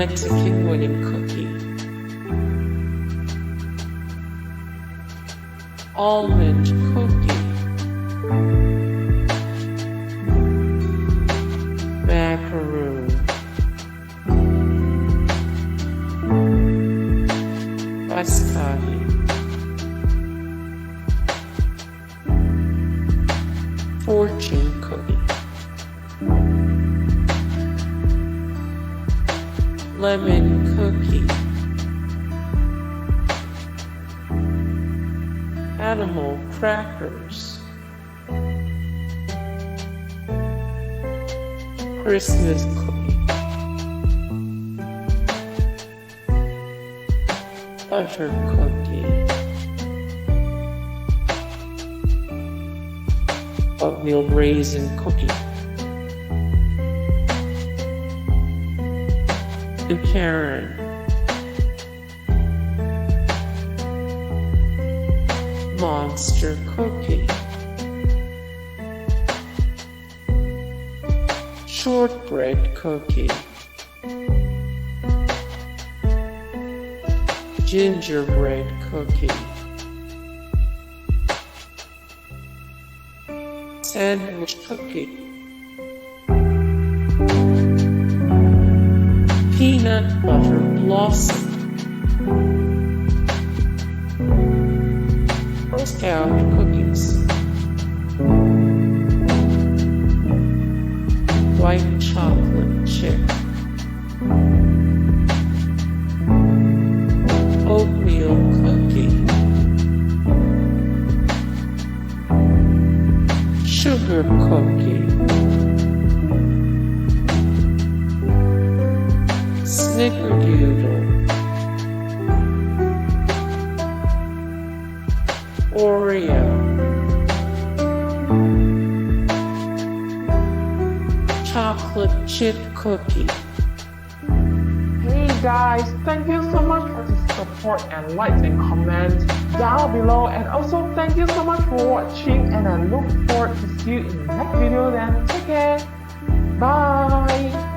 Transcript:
Mexican wedding cookie, almond cookie, macaroon, Biscotti, fortune cookie, lemon cookie, animal crackers, Christmas cookie, butter cookie, oatmeal raisin cookie, Macaron, monster cookie, shortbread cookie, gingerbread cookie, sandwich cookie, peanut butter blossom, Girl Scout cookies, white chocolate chip, oatmeal cookie, sugar cookie, Snickerdoodle, Oreo, chocolate chip cookie. Hey guys, thank you so much for the support and likes and comments down below, and also thank you so much for watching, and I look forward to see you in the next video. Then take care, bye.